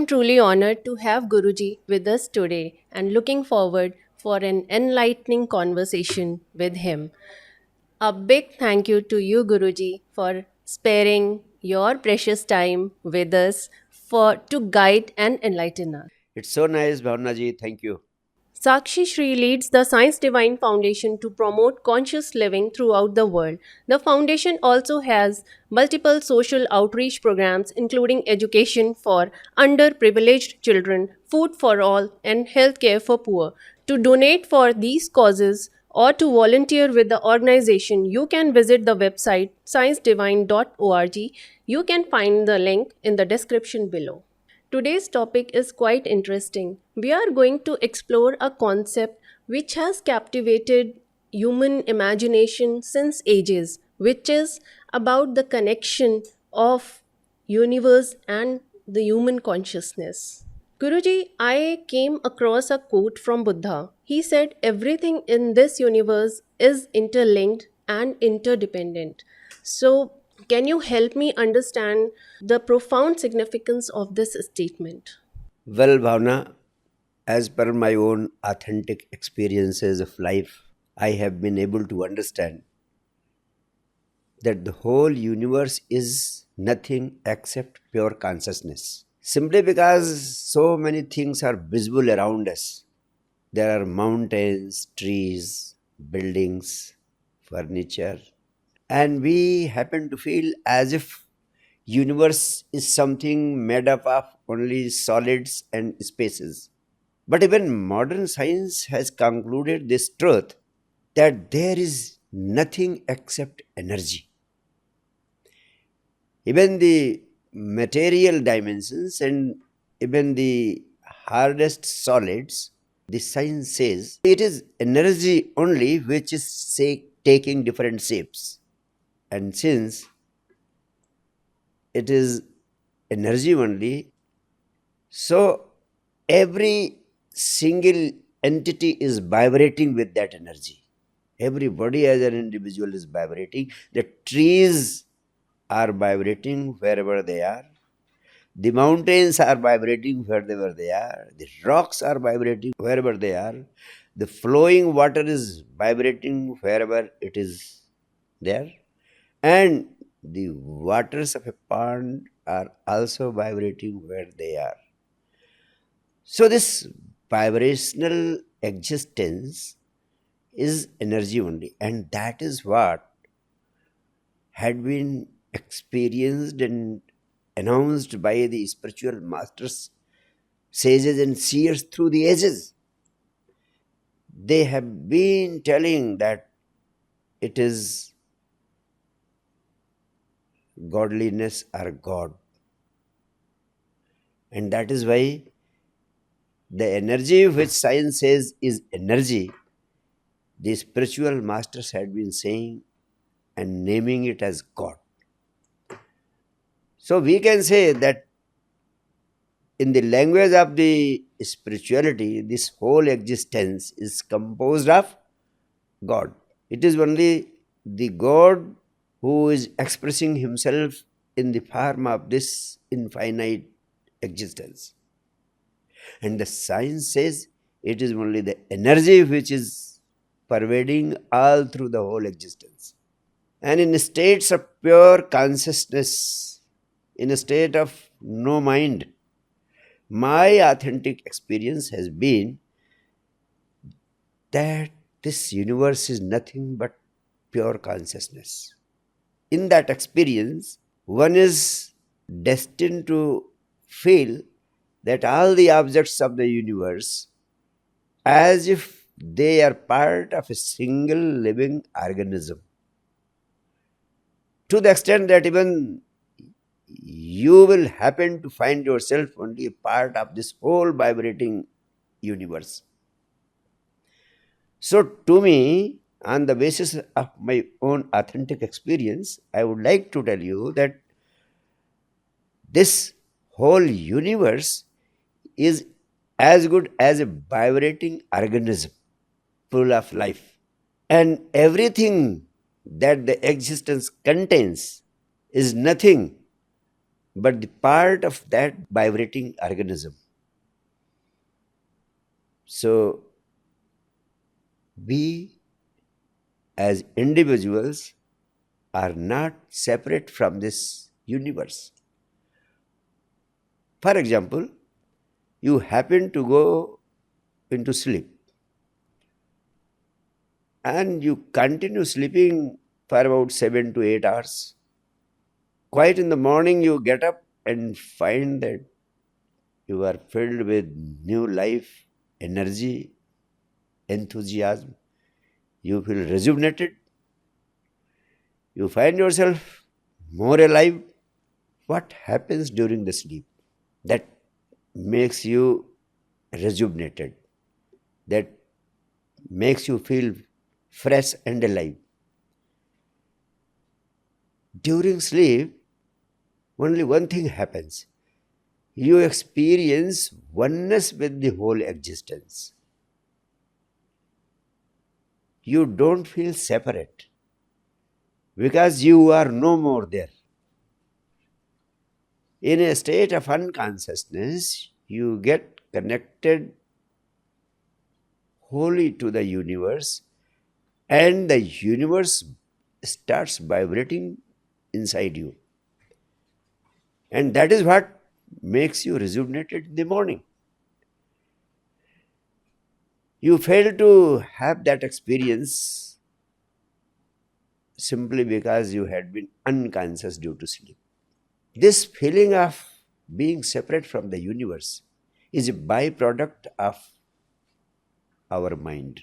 I'm truly honored to have Guruji with us today and looking forward for an enlightening conversation with him. A big thank you to you, Guruji, for sparing your precious time with us for to guide and enlighten us. It's so nice, Bhawana ji. Thank you. Sakshi Shree leads the Science Divine Foundation to promote conscious living throughout the world. The foundation also has multiple social outreach programs, including education for underprivileged children, food for all, and healthcare for poor. To donate for these causes or to volunteer with the organization, you can visit the website sciencedivine.org. You can find the link in the description below. Today's topic is quite interesting. We are going to explore a concept which has captivated human imagination since ages, which is about the connection of universe and the human consciousness. Guruji, I came across a quote from Buddha. He said everything in this universe is interlinked and interdependent. So, can you help me understand the profound significance of this statement? Well, Bhavana, as per my own authentic experiences of life, I have been able to understand that the whole universe is nothing except pure consciousness. Simply because so many things are visible around us. There are mountains, trees, buildings, furniture, and we happen to feel as if universe is something made up of only solids and spaces. But even modern science has concluded this truth that there is nothing except energy. Even the material dimensions and even the hardest solids, the science says it is energy only which is taking different shapes. And since it is energy only, so every single entity is vibrating with that energy. Everybody as an individual is vibrating. The trees are vibrating wherever they are. The mountains are vibrating wherever they are. The rocks are vibrating wherever they are. The flowing water is vibrating wherever it is there. And the waters of a pond are also vibrating where they are. So, this vibrational existence is energy only, and that is what had been experienced and announced by the spiritual masters, sages, and seers through the ages. They have been telling that it is godliness or God, and that is why the energy which science says is energy, the spiritual masters had been saying and naming it as God. So we can say that in the language of the spirituality, this whole existence is composed of God. It is only the God who is expressing himself in the form of this infinite existence. And the science says it is only the energy which is pervading all through the whole existence. And in states of pure consciousness, in a state of no mind, my authentic experience has been that this universe is nothing but pure consciousness. In that experience, one is destined to feel that all the objects of the universe as if they are part of a single living organism. To the extent that even you will happen to find yourself only a part of this whole vibrating universe. So, to me, on the basis of my own authentic experience, I would like to tell you that this whole universe is as good as a vibrating organism full of life. And everything that the existence contains is nothing but the part of that vibrating organism. So we as individuals are not separate from this universe. For example, you happen to go into sleep and you continue sleeping for about 7 to 8 hours. Quite in the morning, you get up and find that you are filled with new life, energy, enthusiasm. You feel rejuvenated. You find yourself more alive. What happens during the sleep that makes you rejuvenated, that makes you feel fresh and alive? During sleep, only one thing happens: you experience oneness with the whole existence. You don't feel separate because you are no more there. In a state of unconsciousness, you get connected wholly to the universe, and the universe starts vibrating inside you. And that is what makes you rejuvenated in the morning. You fail to have that experience simply because you had been unconscious due to sleep. This feeling of being separate from the universe is a byproduct of our mind.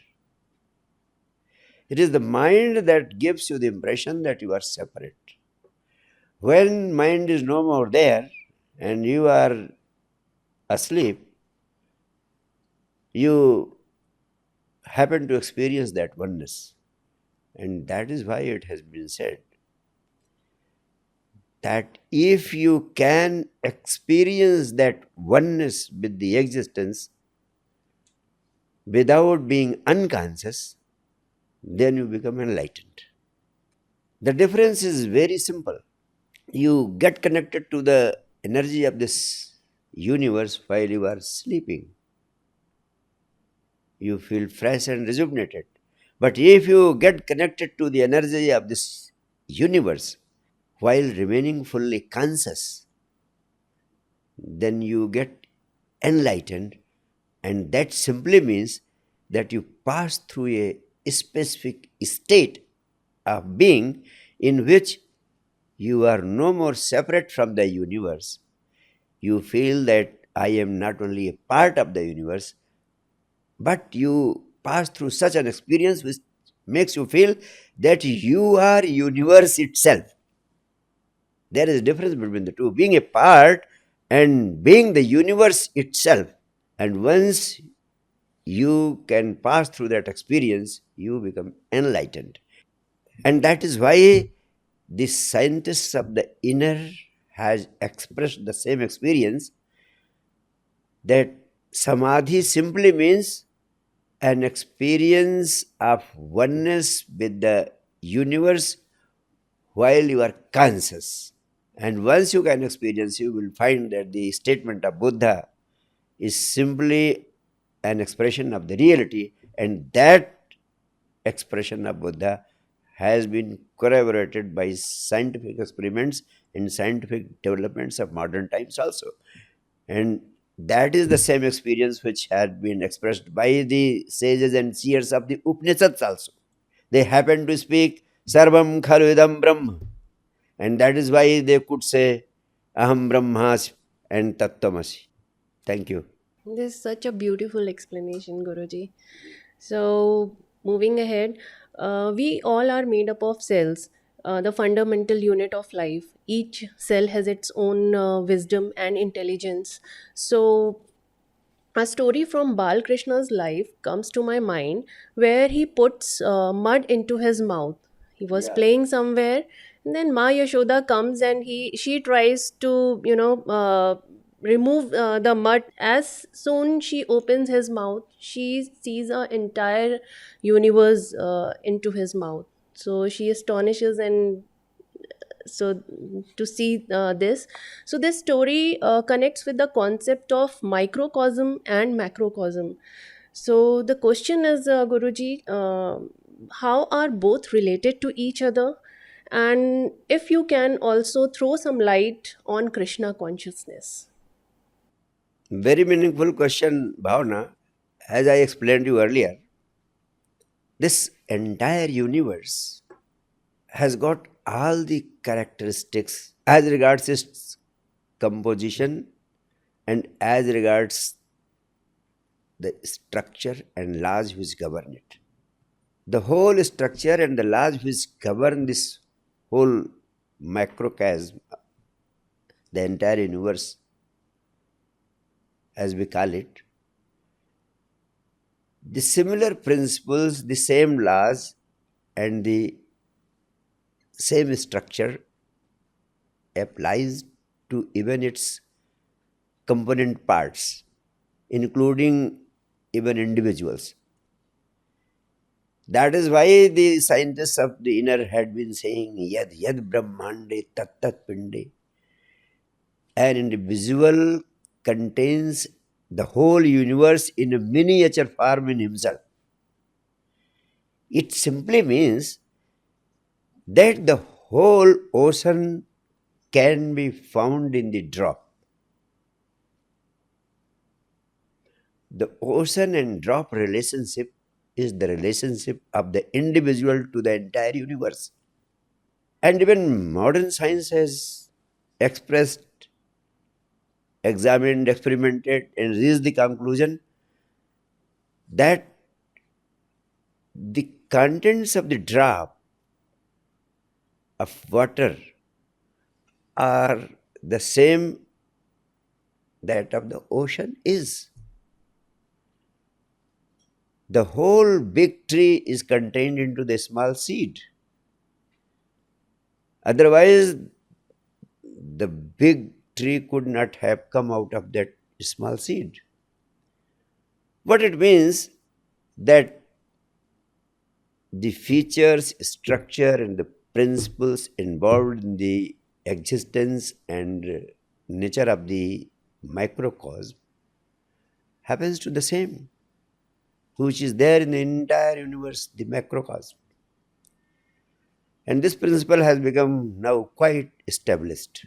It is the mind that gives you the impression that you are separate. When mind is no more there and you are asleep, you happen to experience that oneness. And that is why it has been said that if you can experience that oneness with the existence without being unconscious, then you become enlightened. The difference is very simple. You get connected to the energy of this universe while you are sleeping. You feel fresh and rejuvenated. But if you get connected to the energy of this universe while remaining fully conscious, then you get enlightened, and that simply means that you pass through a specific state of being in which you are no more separate from the universe. You feel that I am not only a part of the universe, but you pass through such an experience which makes you feel that you are universe itself. There is a difference between the two, being a part and being the universe itself. And once you can pass through that experience, you become enlightened. And that is why the scientists of the inner has expressed the same experience, that samadhi simply means an experience of oneness with the universe while you are conscious. And once you can experience, you will find that the statement of Buddha is simply an expression of the reality, and that expression of Buddha has been corroborated by scientific experiments and scientific developments of modern times also. And that is the same experience which had been expressed by the sages and seers of the Upanishads also. They happen to speak Sarvam Khalvidam Brahma, and that is why they could say Aham Brahmasmi and Tattvamasi. Thank you. This is such a beautiful explanation, Guruji. So, moving ahead, we all are made up of cells, the fundamental unit of life. Each cell has its own wisdom and intelligence. So, a story from Balkrishna's life comes to my mind where he puts mud into his mouth. He was Yeah. playing somewhere, and then Ma Yashoda comes and she tries to remove the mud. As soon she opens his mouth, she sees an entire universe into his mouth. So she astonishes and So to see this, so this story connects with the concept of microcosm and macrocosm. So the question is, Guruji, how are both related to each other? And if you can also throw some light on Krishna consciousness. Very meaningful question, Bhavana. As I explained you earlier, this entire universe has got all the characteristics as regards its composition and as regards the structure and laws which govern it. The whole structure and the laws which govern this whole macrocosm, the entire universe, as we call it, the similar principles, the same laws, and the same structure applies to even its component parts, including even individuals. That is why the scientists of the inner had been saying, Yad Yad Brahmande Tat Tat Pinde. An individual contains the whole universe in a miniature form in himself. It simply means that the whole ocean can be found in the drop. The ocean and drop relationship is the relationship of the individual to the entire universe. And even modern science has expressed, examined, experimented, and reached the conclusion that the contents of the drop of water are the same that of the ocean is. The whole big tree is contained into the small seed. Otherwise, the big tree could not have come out of that small seed. What it means that the features, structure, and the principles involved in the existence and nature of the microcosm happens to the same, which is there in the entire universe, the macrocosm. And this principle has become now quite established.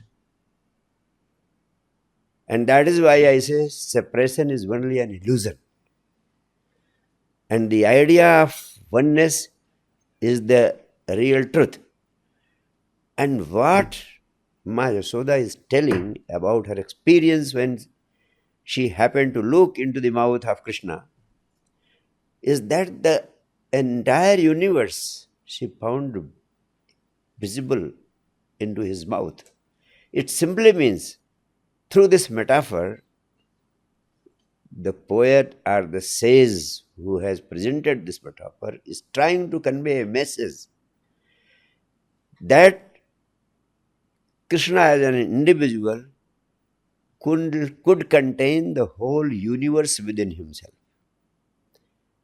And that is why I say separation is only an illusion. And the idea of oneness is the real truth. And what Ma Yasoda is telling about her experience when she happened to look into the mouth of Krishna is that the entire universe she found visible into his mouth. It simply means, through this metaphor, the poet or the sage who has presented this metaphor is trying to convey a message that Krishna as an individual could contain the whole universe within himself.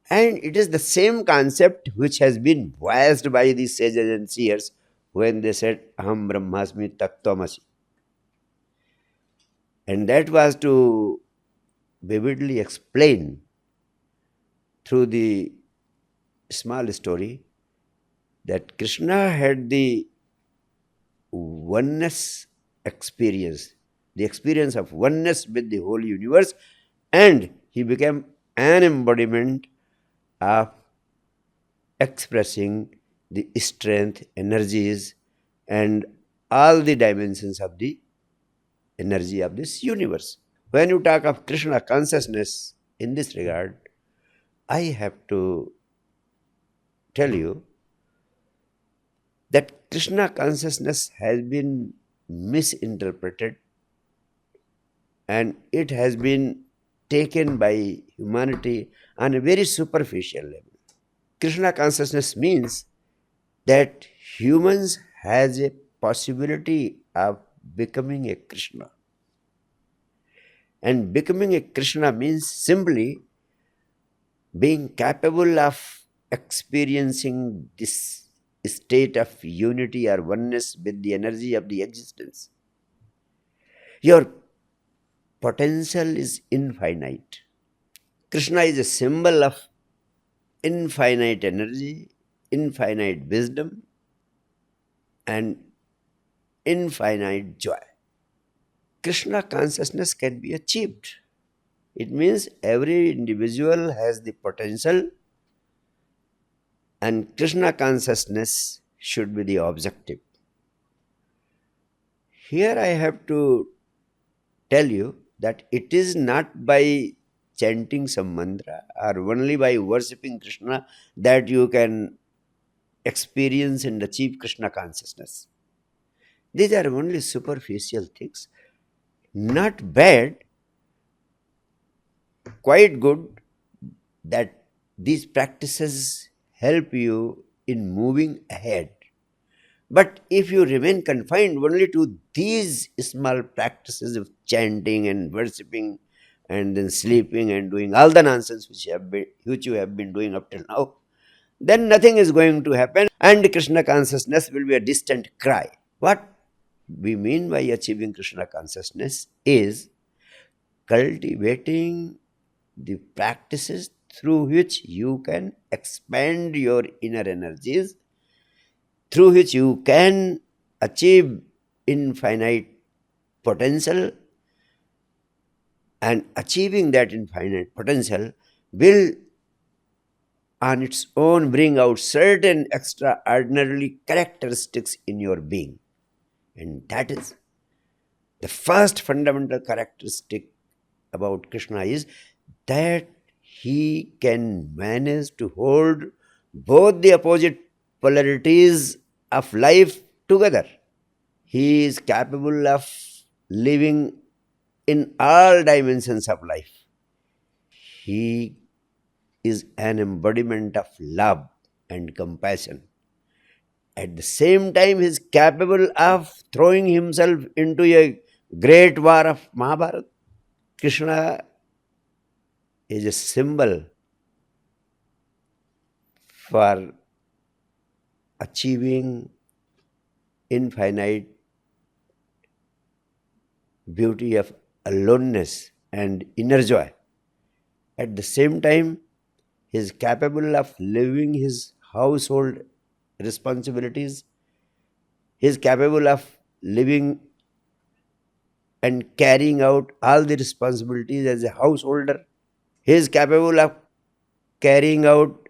And it is the same concept which has been voiced by the sages and seers when they said, Aham Brahmasmi Tattvamasi. And that was to vividly explain through the small story that Krishna had the oneness experience, the experience of oneness with the whole universe, and he became an embodiment of expressing the strength, energies, and all the dimensions of the energy of this universe. When you talk of Krishna consciousness in this regard, I have to tell you that Krishna consciousness has been misinterpreted and it has been taken by humanity on a very superficial level. Krishna consciousness means that humans has a possibility of becoming a Krishna. And becoming a Krishna means simply being capable of experiencing this state of unity or oneness with the energy of the existence. Your potential is infinite. Krishna is a symbol of infinite energy, infinite wisdom, and infinite joy. Krishna consciousness can be achieved. It means every individual has the potential, and Krishna consciousness should be the objective. Here I have to tell you that it is not by chanting some mantra or only by worshipping Krishna that you can experience and achieve Krishna consciousness. These are only superficial things. Not bad, quite good that these practices help you in moving ahead. But if you remain confined only to these small practices of chanting and worshipping and then sleeping and doing all the nonsense which you have been doing up till now, then nothing is going to happen and Krishna consciousness will be a distant cry. What we mean by achieving Krishna consciousness is cultivating the practices through which you can expand your inner energies, through which you can achieve infinite potential, and achieving that infinite potential will on its own bring out certain extraordinary characteristics in your being. And that is the first fundamental characteristic about Krishna is that he can manage to hold both the opposite polarities of life together. He is capable of living in all dimensions of life. He is an embodiment of love and compassion. At the same time, he is capable of throwing himself into a great war of Mahabharata. Krishna is a symbol for achieving infinite beauty of aloneness and inner joy. At the same time, he is capable of living his household responsibilities. He is capable of living and carrying out all the responsibilities as a householder. He is capable of carrying out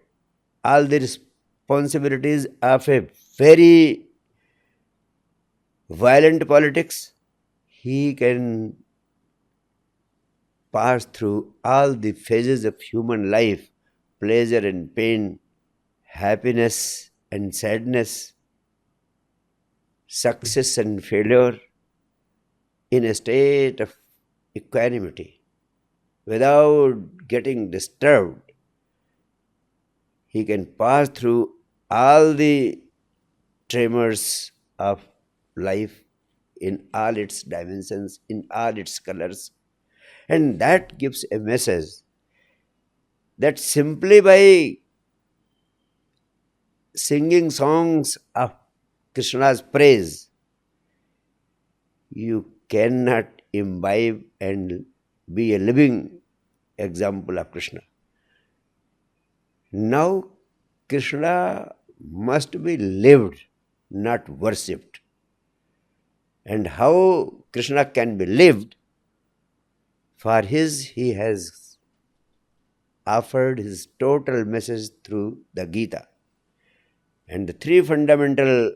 all the responsibilities of a very violent politics. He can pass through all the phases of human life, pleasure and pain, happiness and sadness, success and failure in a state of equanimity without getting disturbed. He can pass through all the tremors of life in all its dimensions, in all its colors. And that gives a message that simply by singing songs of Krishna's praise, you cannot imbibe and be a living example of Krishna. Now, Krishna must be lived, not worshipped. And how Krishna can be lived? For his, he has offered his total message through the Gita. And the three fundamental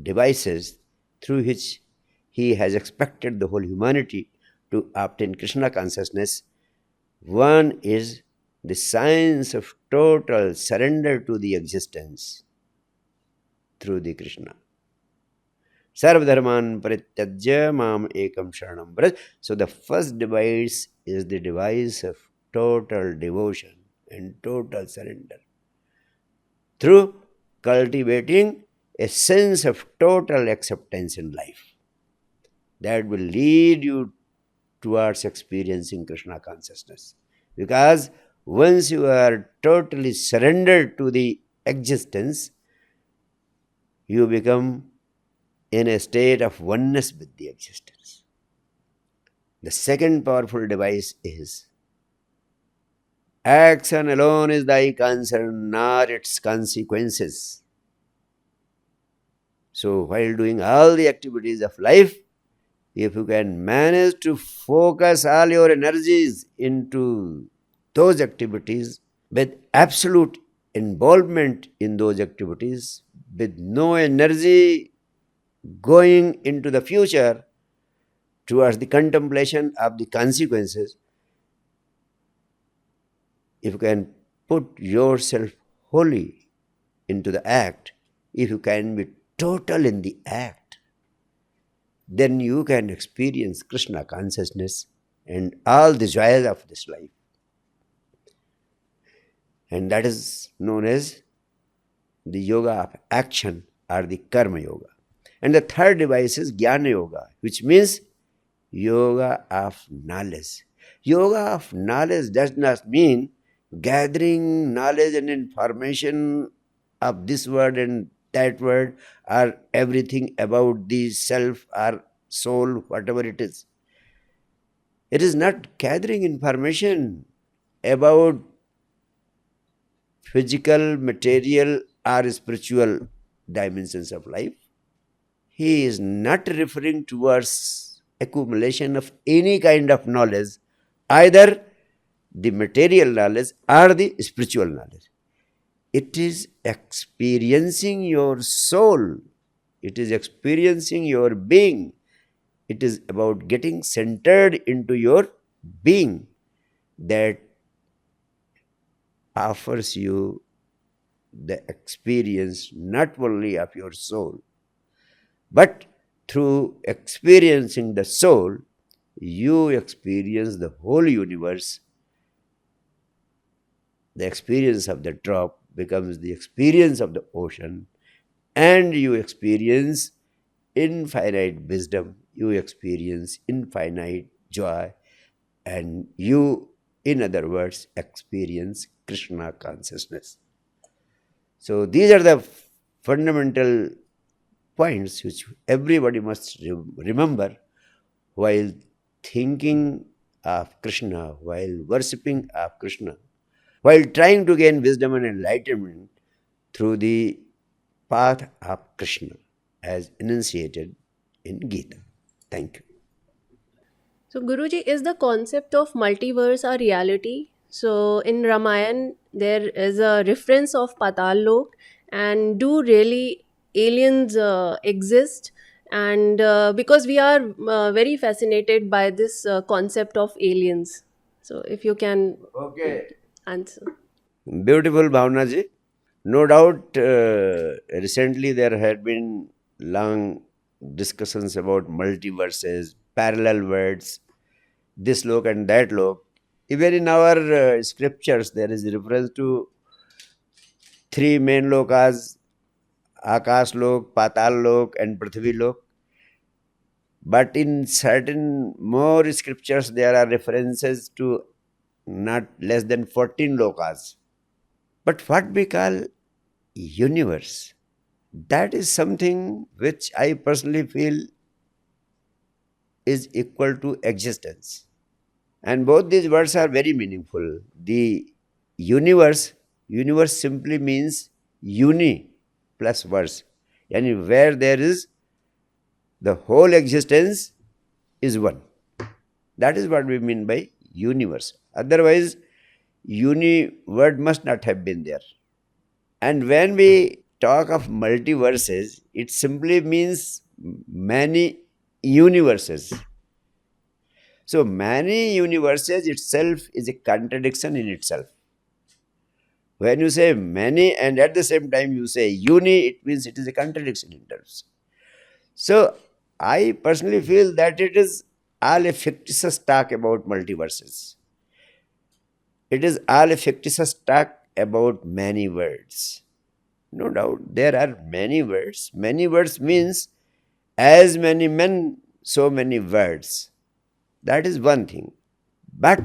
devices through which he has expected the whole humanity to obtain Krishna consciousness. One is the science of total surrender to the existence through the Krishna. Sarvadharman parityajya mam ekam sharanam braj. So the first device is the device of total devotion and total surrender. Through cultivating a sense of total acceptance in life that will lead you towards experiencing Krishna consciousness. Because once you are totally surrendered to the existence, you become in a state of oneness with the existence. The second powerful device is action alone is thy concern, nor its consequences. So, while doing all the activities of life, if you can manage to focus all your energies into those activities with absolute involvement in those activities, with no energy going into the future towards the contemplation of the consequences, if you can put yourself wholly into the act, if you can be total in the act, then you can experience Krishna consciousness and all the joys of this life. And that is known as the yoga of action or the karma yoga. And the third device is jnana yoga, which means yoga of knowledge. Yoga of knowledge does not mean gathering knowledge and information of this word and that word or everything about the self or soul, whatever it is. It is not gathering information about physical, material, or spiritual dimensions of life. He is not referring towards accumulation of any kind of knowledge, either the material knowledge or the spiritual knowledge. It is experiencing your soul, it is experiencing your being, it is about getting centered into your being that offers you the experience not only of your soul, but through experiencing the soul, you experience the whole universe. The experience of the drop becomes the experience of the ocean, and you experience infinite wisdom, you experience infinite joy, and you, in other words, experience Krishna consciousness. So these are the fundamental points which everybody must remember while thinking of Krishna, while worshipping of Krishna, while trying to gain wisdom and enlightenment through the path of Krishna as enunciated in Gita. Thank you. So, Guruji, is the concept of multiverse a reality? So, in Ramayan, there is a reference of Patal Lok, and do really aliens exist? And because we are very fascinated by this concept of aliens, so if you can Okay. answer. Beautiful, Bhavana ji. No doubt, recently there had been long discussions about multiverses, parallel worlds, this lok and that lok. Even in our scriptures, there is reference to three main lokas: Akash lok, Patal lok, and Prithvi lok. But in certain more scriptures, there are references to not less than 14 lokas. But what we call universe, that is something which I personally feel is equal to existence. And both these words are very meaningful. The universe, universe simply means uni plus verse. And where there is the whole existence is one. That is what we mean by universe. Otherwise, uni word must not have been there. And when we talk of multiverses, it simply means many universes. So, many universes itself is a contradiction in itself. When you say many and at the same time you say uni, it means it is a contradiction in terms. So, I personally feel that it is all a fictitious talk about multiverses. It is all a fictitious talk about many words. No doubt, there are many words. Many words means as many men, so many words. That is one thing. But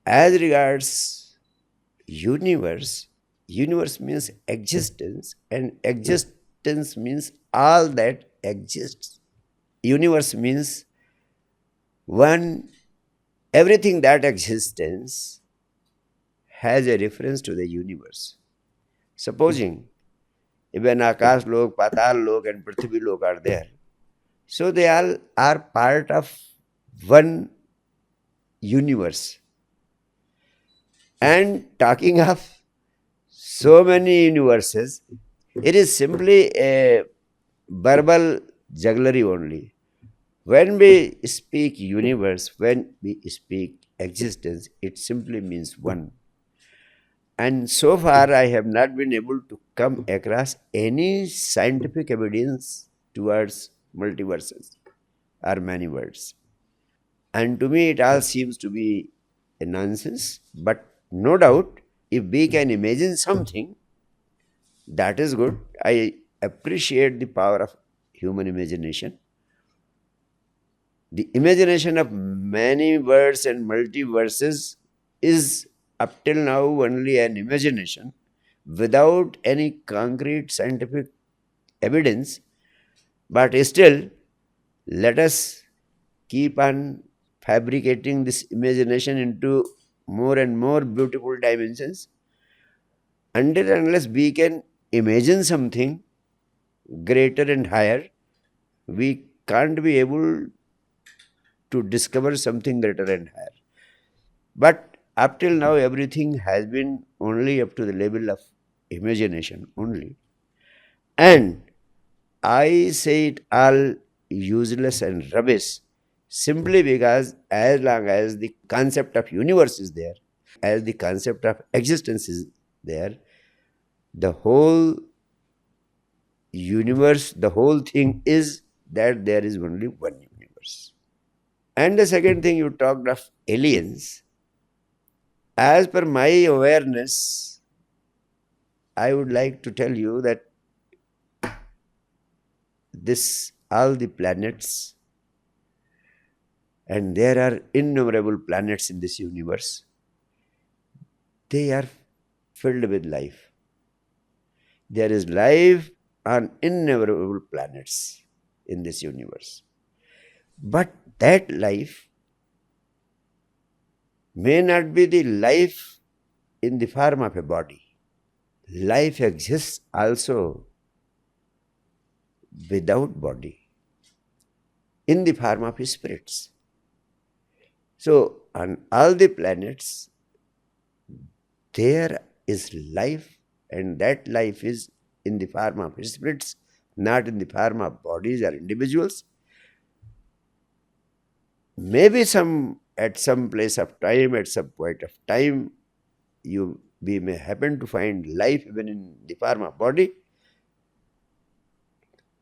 as regards universe, universe means existence, and exist Existence means all that exists. Universe means one, everything that existence has a reference to the universe. Supposing even Akash Lok, Patal Lok, and Prithvi Lok are there, so they all are part of one universe. And talking of so many universes, it is simply a verbal jugglery only. When we speak universe, when we speak existence, it simply means one. And so far, I have not been able to come across any scientific evidence towards multiverses or many words. And to me, it all seems to be a nonsense. But no doubt, if we can imagine something, that is good. I appreciate the power of human imagination. The imagination of many words and multiverses is up till now only an imagination without any concrete scientific evidence. But still, let us keep on fabricating this imagination into more and more beautiful dimensions until and unless we can imagine something greater and higher, we can't be able to discover something greater and higher. But up till now, everything has been only up to the level of imagination only. And I say it all useless and rubbish simply because as long as the concept of universe is there, as the concept of existence is there, the whole universe, the whole thing is that there is only one universe. And the second thing you talked of aliens, as per my awareness, I would like to tell you that this all the planets, and there are innumerable planets in this universe, they are filled with life. There is life on innumerable planets in this universe. But that life may not be the life in the form of a body. Life exists also without body, in the form of spirits. So, on all the planets, there is life, and that life is in the form of spirits, not in the form of bodies or individuals. Maybe some at some place of time, at some point of time, we may happen to find life even in the form of body.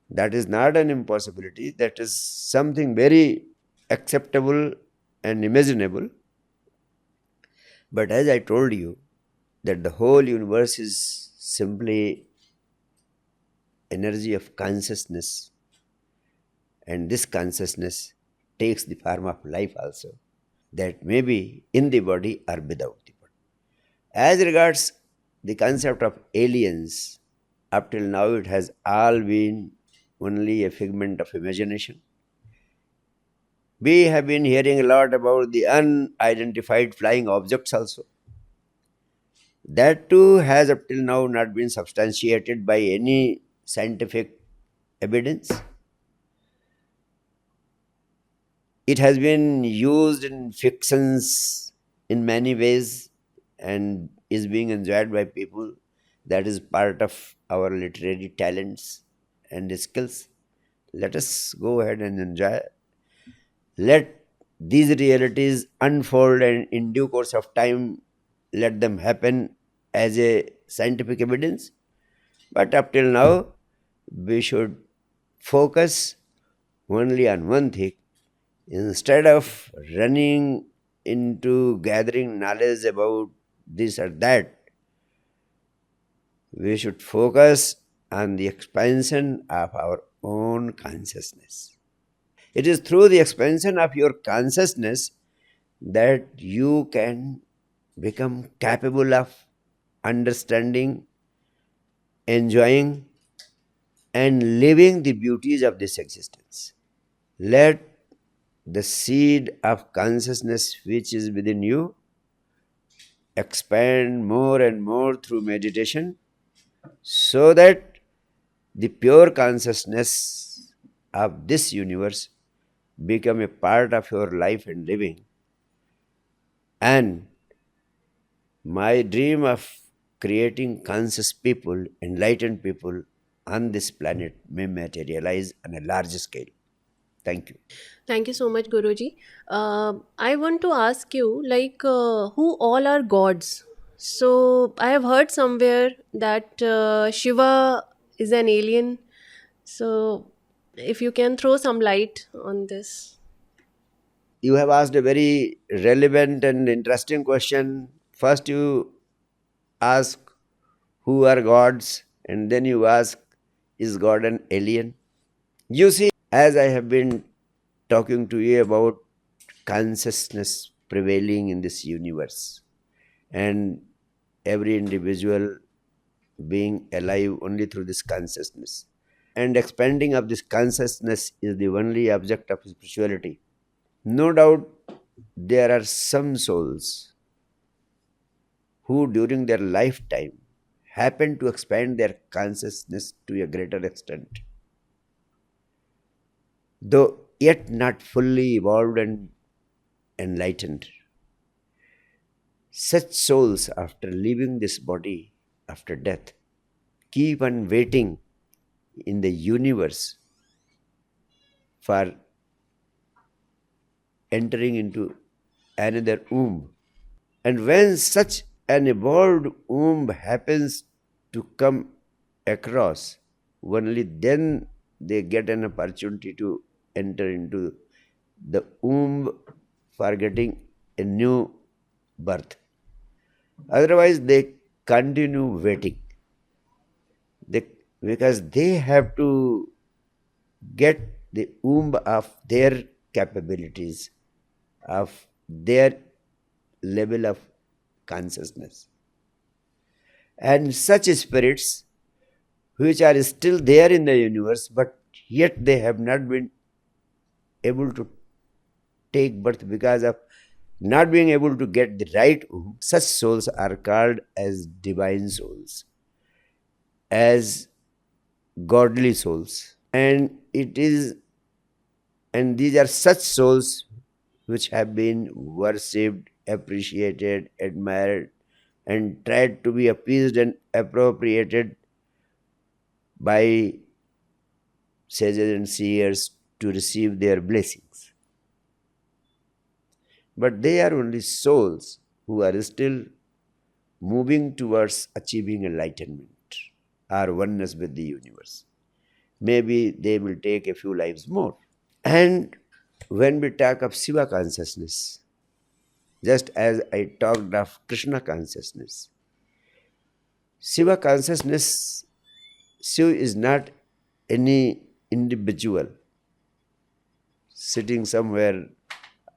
That is not an impossibility. That is something very acceptable and imaginable. But as I told you, that the whole universe is simply energy of consciousness, and this consciousness takes the form of life also, that may be in the body or without the body. As regards the concept of aliens, up till now it has all been only a figment of imagination. We have been hearing a lot about the unidentified flying objects also. That too has up till now not been substantiated by any scientific evidence. It has been used in fictions in many ways and is being enjoyed by people. That is part of our literary talents and skills. Let us go ahead and enjoy. Let these realities unfold, and in due course of time, let them happen as a scientific evidence. But up till now, we should focus only on one thing. Instead of running into gathering knowledge about this or that, we should focus on the expansion of our own consciousness. It is through the expansion of your consciousness that you can become capable of understanding, enjoying, and living the beauties of this existence. Let the seed of consciousness which is within you expand more and more through meditation so that the pure consciousness of this universe become a part of your life and living. And my dream of creating conscious people, enlightened people on this planet may materialize on a large scale. Thank you. Thank you so much, Guruji. I want to ask you, like, who all are gods? So, I have heard somewhere that Shiva is an alien. So, if you can throw some light on this. You have asked a very relevant and interesting question. First, you ask who are gods, and then you ask, is God an alien? You see, as I have been talking to you about consciousness prevailing in this universe, and every individual being alive only through this consciousness, and expanding of this consciousness is the only object of spirituality. No doubt there are some souls who during their lifetime happen to expand their consciousness to a greater extent, though yet not fully evolved and enlightened. Such souls, after leaving this body after death, keep on waiting in the universe for entering into another womb. And when such an evolved womb happens to come across, only then they get an opportunity to enter into the womb for getting a new birth. Otherwise, they continue waiting. They, because they have to get the womb of their capabilities, of their level of consciousness. And such spirits which are still there in the universe, but yet they have not been able to take birth because of not being able to get the right womb, such souls are called as divine souls, as godly souls. And these are such souls which have been worshipped, appreciated, admired, and tried to be appeased and appropriated by sages and seers to receive their blessings. But they are only souls who are still moving towards achieving enlightenment or oneness with the universe. Maybe they will take a few lives more. And when we talk of Shiva consciousness, just as I talked of Krishna consciousness, Shiva consciousness, Shiva is not any individual sitting somewhere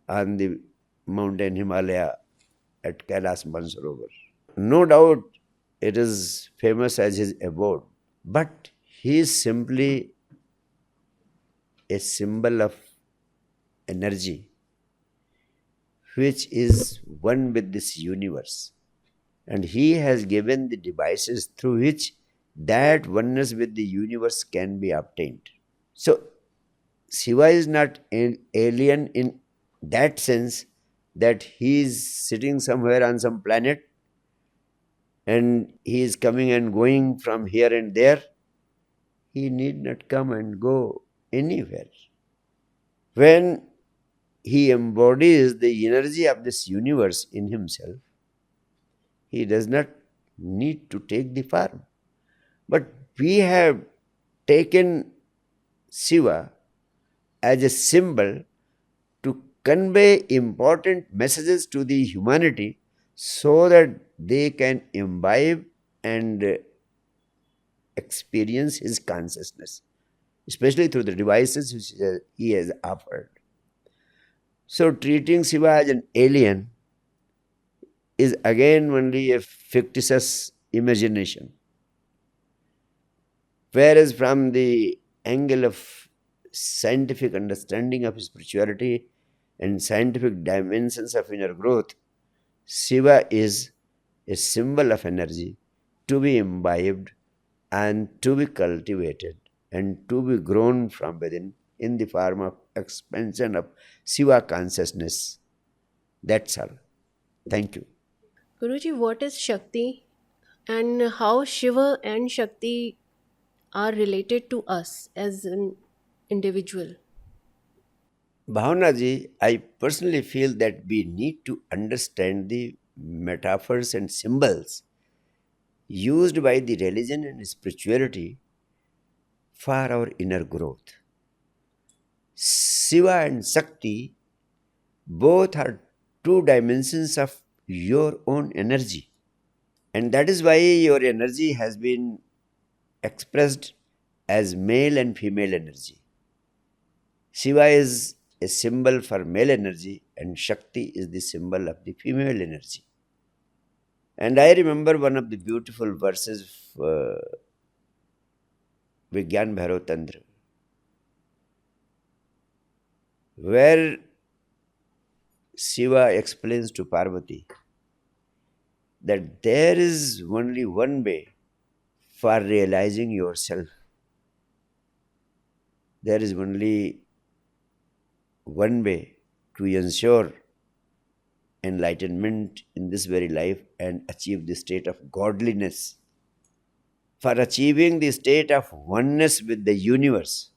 on the mountain Himalaya at Kailas Mansarovar. No doubt it is famous as his abode, but he is simply a symbol of energy which is one with this universe. And he has given the devices through which that oneness with the universe can be obtained. So, Shiva is not an alien in that sense that he is sitting somewhere on some planet and he is coming and going from here and there. He need not come and go anywhere. When he embodies the energy of this universe in himself, he does not need to take the form. But we have taken Shiva as a symbol to convey important messages to the humanity so that they can imbibe and experience his consciousness, especially through the devices which he has offered. So, treating Shiva as an alien is again only a fictitious imagination. Whereas from the angle of scientific understanding of spirituality and scientific dimensions of inner growth, Shiva is a symbol of energy to be imbibed and to be cultivated and to be grown from within in the form of expansion of Shiva consciousness. That's all. Thank you. Guruji, what is Shakti and how Shiva and Shakti are related to us as an individual? Bhavana ji, I personally feel that we need to understand the metaphors and symbols used by the religion and spirituality for our inner growth. Shiva and Shakti both are two dimensions of your own energy. And that is why your energy has been expressed as male and female energy. Shiva is a symbol for male energy, and Shakti is the symbol of the female energy. And I remember one of the beautiful verses of Vigyan Bhairotandra, where Shiva explains to Parvati that there is only one way for realizing yourself. There is only one way to ensure enlightenment in this very life and achieve the state of godliness. For achieving the state of oneness with the universe,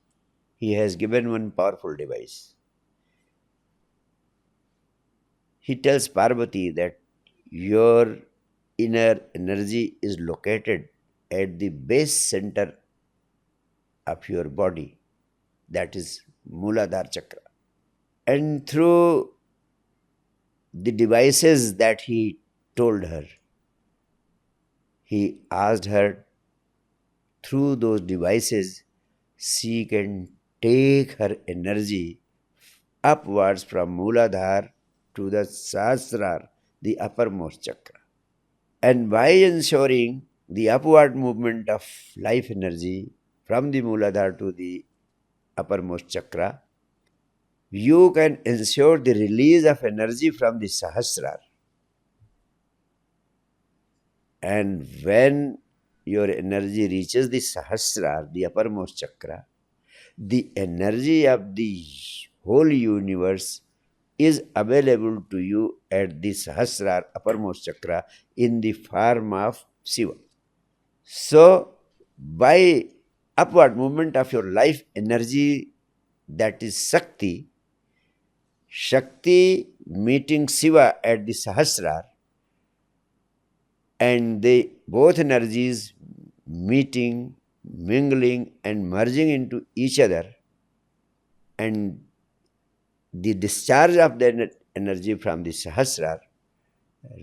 he has given one powerful device. He tells Parvati that your inner energy is located at the base center of your body, that is Muladhara Chakra. And through the devices that he told her, he asked her through those devices, she can take her energy upwards from Muladhara to the Sahasrara, the uppermost chakra. And by ensuring the upward movement of life energy from the Muladhara to the uppermost chakra, you can ensure the release of energy from the Sahasrara. And when your energy reaches the Sahasrara, the uppermost chakra, the energy of the whole universe is available to you at the Sahasrara, uppermost chakra, in the form of Shiva. So, by upward movement of your life energy, that is Shakti, Shakti meeting Shiva at the Sahasrara, and they both energies meeting, mingling, and merging into each other, and the discharge of the energy from the Sahasrara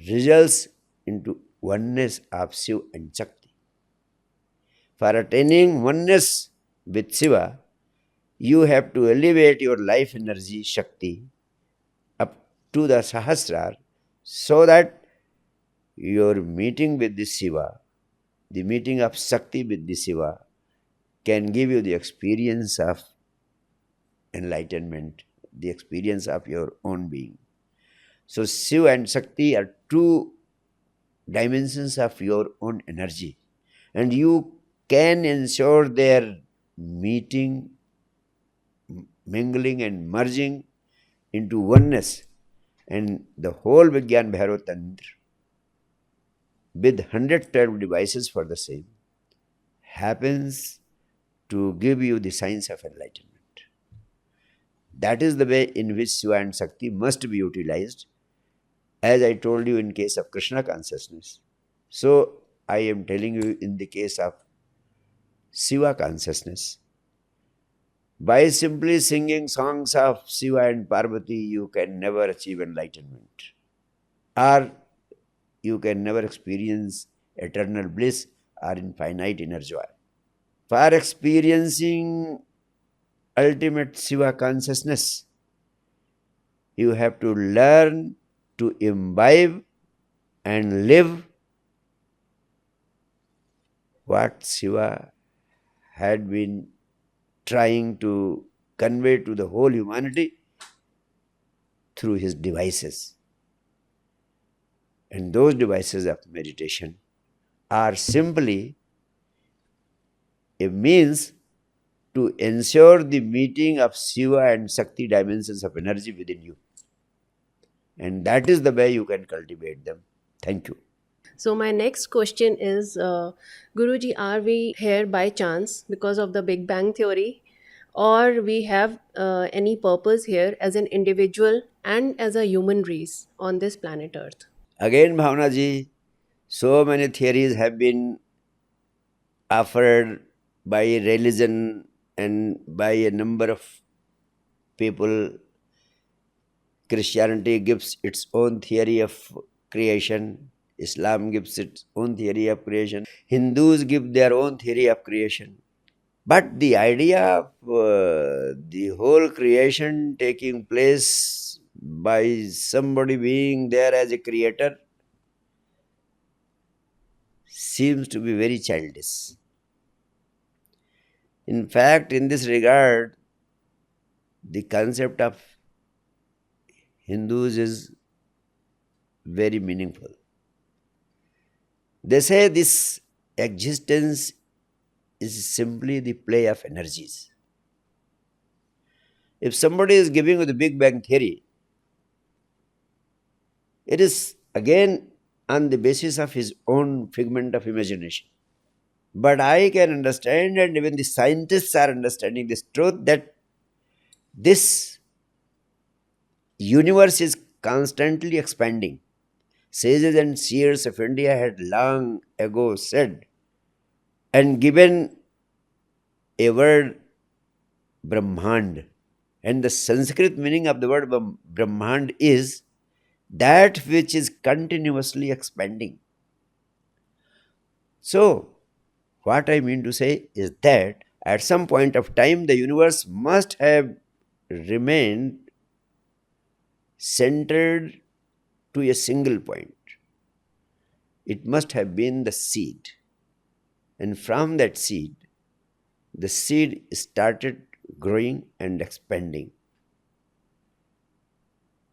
results into oneness of Shiva and Shakti. For attaining oneness with Shiva, you have to elevate your life energy Shakti up to the Sahasrara so that your meeting with the Shiva, the meeting of Shakti with the Shiva, can give you the experience of enlightenment, the experience of your own being. So Shiva and Shakti are two dimensions of your own energy, and you can ensure their meeting, mingling, and merging into oneness. And the whole Vigyan Bhairotandra, with 112 devices for the same, happens to give you the science of enlightenment. That is the way in which Shiva and Shakti must be utilized, as I told you in case of Krishna consciousness. So I am telling you in the case of Shiva consciousness. By simply singing songs of Shiva and Parvati, you can never achieve enlightenment, or you can never experience eternal bliss or infinite inner joy. For experiencing ultimate Shiva consciousness, you have to learn to imbibe and live what Shiva had been trying to convey to the whole humanity through his devices. And those devices of meditation are simply a means to ensure the meeting of Shiva and Shakti dimensions of energy within you. And that is the way you can cultivate them. Thank you. So, my next question is Guruji, are we here by chance because of the Big Bang Theory? Or we have any purpose here as an individual and as a human race on this planet Earth? Again, Bhavana ji, so many theories have been offered by religion and by a number of people. Christianity gives its own theory of creation. Islam gives its own theory of creation. Hindus give their own theory of creation. But the idea of the whole creation taking place by somebody being there as a creator seems to be very childish. In fact, in this regard, the concept of Hindus is very meaningful. They say this existence is simply the play of energies. If somebody is giving you the Big Bang theory, it is again on the basis of his own figment of imagination. But I can understand, and even the scientists are understanding this truth, that this universe is constantly expanding. Sages and seers of India had long ago said and given a word Brahmand. And the Sanskrit meaning of the word Brahmand is that which is continuously expanding. So, what I mean to say is that at some point of time, the universe must have remained centered to a single point. It must have been the seed. And from that seed, the seed started growing and expanding.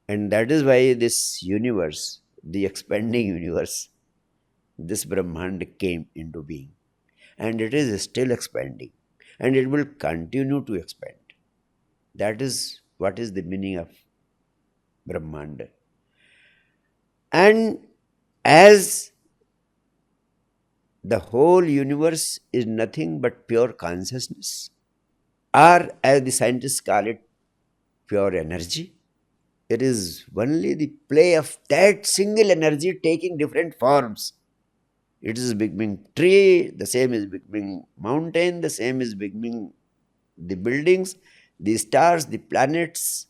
And that is why this universe, the expanding universe, this Brahmand came into being. And it is still expanding. And it will continue to expand. That is what is the meaning of Brahmanda. And as the whole universe is nothing but pure consciousness, or as the scientists call it, pure energy, it is only the play of that single energy taking different forms. It is becoming tree, the same is becoming mountain, the same is becoming the buildings, the stars, the planets,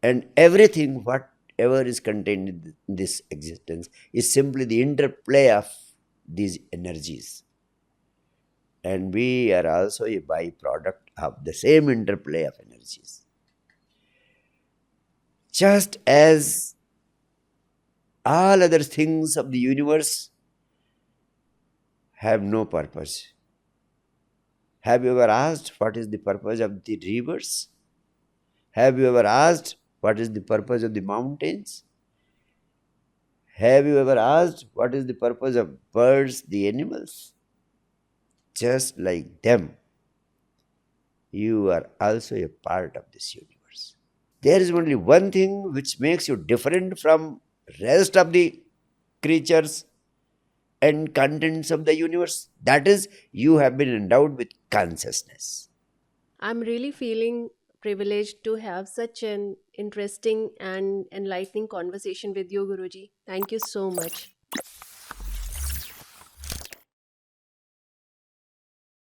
and everything whatever is contained in this existence is simply the interplay of these energies. And we are also a byproduct of the same interplay of energies. Just as all other things of the universe have no purpose. Have you ever asked what is the purpose of the rivers? Have you ever asked what is the purpose of the mountains? Have you ever asked what is the purpose of birds, the animals? Just like them, you are also a part of this universe. There is only one thing which makes you different from rest of the creatures and contents of the universe. That is, you have been endowed with consciousness. I'm really feeling privileged to have such an interesting and enlightening conversation with you, Guruji. Thank you so much.